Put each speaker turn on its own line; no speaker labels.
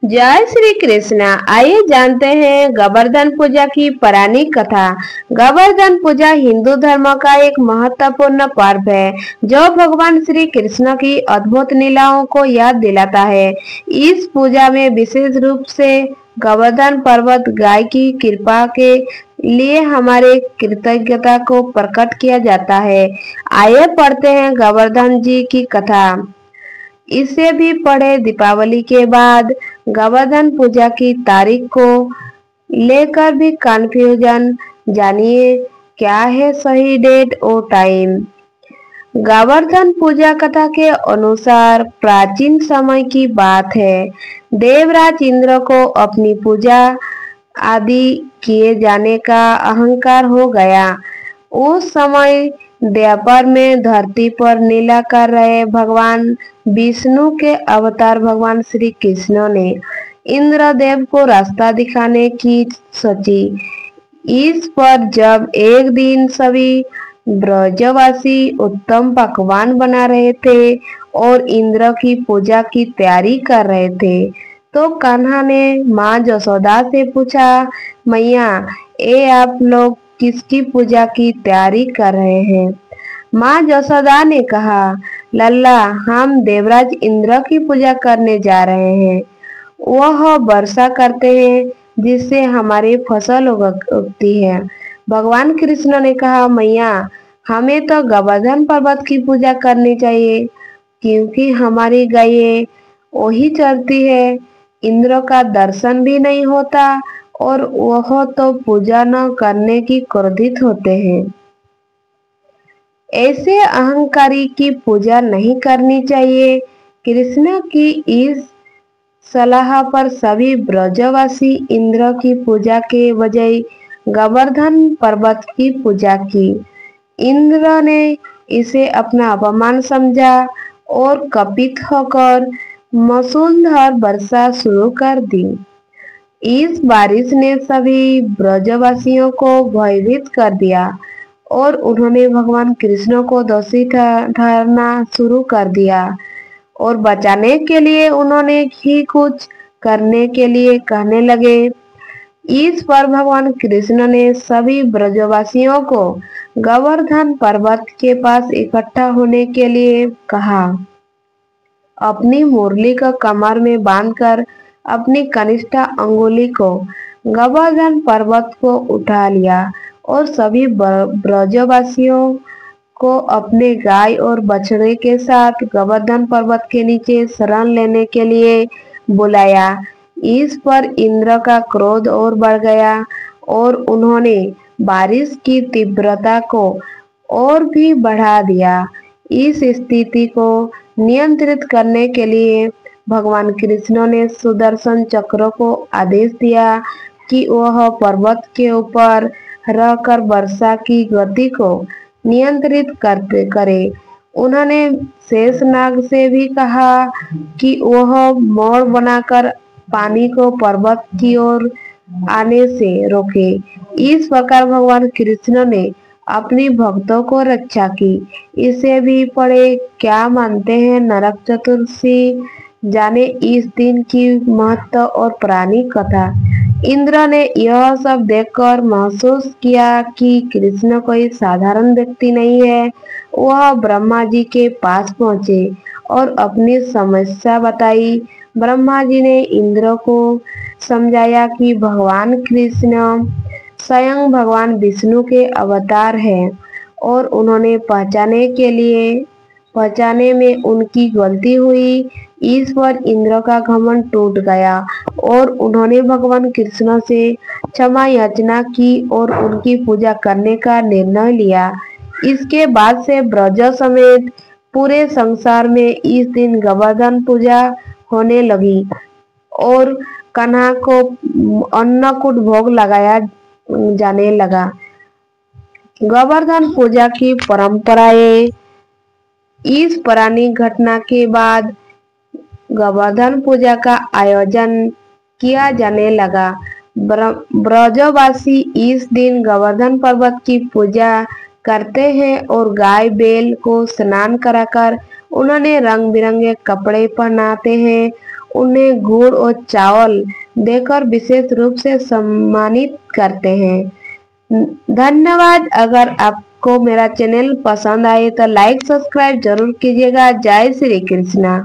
जय श्री कृष्णा। आइए जानते हैं गोवर्धन पूजा की पौराणिक कथा। गोवर्धन पूजा हिंदू धर्म का एक महत्वपूर्ण पर्व है जो भगवान श्री कृष्ण की अद्भुत लीलाओं को याद दिलाता है। इस पूजा में विशेष रूप से गोवर्धन पर्वत गाय की कृपा के लिए हमारे कृतज्ञता को प्रकट किया जाता है। आइए पढ़ते हैं गोवर्धन जी की कथा। इसे भी पढ़े। दीपावली के बाद गोवर्धन पूजा की तारीख को लेकर भी कंफ्यूजन। जानिए क्या है सही डेट और टाइम। गोवर्धन पूजा कथा के अनुसार प्राचीन समय की बात है। देवराज इंद्र को अपनी पूजा आदि किए जाने का अहंकार हो गया। उस समय द्वापर में धरती पर लीला कर रहे भगवान विष्णु के अवतार भगवान श्री कृष्ण ने इंद्रदेव को रास्ता दिखाने की सोची। इस पर जब एक दिन सभी ब्रजवासी उत्तम पकवान बना रहे थे और इंद्र की पूजा की तैयारी कर रहे थे तो कान्हा ने माँ जसोदा से पूछा, मैया ये आप लोग किसकी पूजा की तैयारी कर रहे हैं। माँ जसोदा ने कहा, लल्ला हम देवराज इंद्र की पूजा करने जा रहे हैं। वह वर्षा करते हैं जिससे हमारी फसल उगती है। भगवान कृष्ण ने कहा, मैया हमें तो गोवर्धन पर्वत की पूजा करनी चाहिए क्योंकि हमारी गायें वही चरती है। इंद्र का दर्शन भी नहीं होता और वह तो पूजा न करने की क्रोधित होते हैं। ऐसे अहंकारी की पूजा नहीं करनी चाहिए। कृष्ण की इस सलाह पर सभी ब्रजवासी इंद्र की पूजा के बजाय गोवर्धन पर्वत की पूजा की। इंद्र ने इसे अपना अपमान समझा और कपित होकर मूसलाधार वर्षा शुरू कर दी। इस बारिश ने सभी ब्रजवासियों को भयभीत कर दिया और उन्होंने भगवान कृष्ण को दोषी ठहराना शुरू कर दिया और बचाने के लिए उन्होंने ही कुछ करने के लिए कहने लगे। इस पर भगवान कृष्ण ने सभी ब्रजवासियों को गोवर्धन पर्वत के पास इकट्ठा होने के लिए कहा। अपनी मुरली को कमर में बांधकर अपनी कनिष्ठ अंगुली को गोवर्धन पर्वत को उठा लिया और सभी ब्रजवासियों को अपने गाय और बछड़े के साथ गोवर्धन पर्वत के नीचे शरण लेने के लिए बुलाया। इस पर इंद्र का क्रोध और बढ़ गया और उन्होंने बारिश की तीव्रता को और भी बढ़ा दिया। इस स्थिति को नियंत्रित करने के लिए भगवान कृष्ण ने सुदर्शन चक्र को आदेश दिया कि वह पर्वत के ऊपर रहकर वर्षा की गति को नियंत्रित करे। उन्होंने शेषनाग से भी कहा कि वह मोड़ बनाकर पानी को पर्वत की ओर आने से रोके। इस प्रकार भगवान कृष्ण ने अपनी भक्तों को रक्षा की। इसे भी पढ़े। क्या मानते हैं नरक चतुर्दशी। जाने इस दिन की महत्व और पौराणिक कथा। इंद्र ने यह सब देखकर महसूस किया कि कृष्ण कोई साधारण व्यक्ति नहीं है। वह ब्रह्मा जी के पास पहुंचे और अपनी समस्या बताई। ब्रह्मा जी ने इंद्र को समझाया कि भगवान कृष्ण स्वयं भगवान विष्णु के अवतार हैं और उन्होंने पहचाने में उनकी गलती हुई। इस पर इंद्र का घमंड टूट गया और उन्होंने भगवान कृष्ण से क्षमा याचना की और उनकी पूजा करने का निर्णय लिया। इसके बाद से ब्रज समेत पूरे संसार में इस दिन गोवर्धन पूजा होने लगी और कान्हा को अन्नकूट भोग लगाया जाने लगा। गोवर्धन पूजा की परंपराएं। इस पौराणिक घटना के बाद गोवर्धन पूजा का आयोजन किया जाने लगा। ब्रजवासी इस दिन गोवर्धन पर्वत की पूजा करते हैं और गाय बैल को स्नान कराकर उन्होंने रंग बिरंगे कपड़े पहनाते हैं उन्हें गुड़ और चावल देकर विशेष रूप से सम्मानित करते हैं। धन्यवाद। अगर आपको मेरा चैनल पसंद आए तो लाइक सब्सक्राइब जरूर कीजिएगा। जय श्री कृष्णा।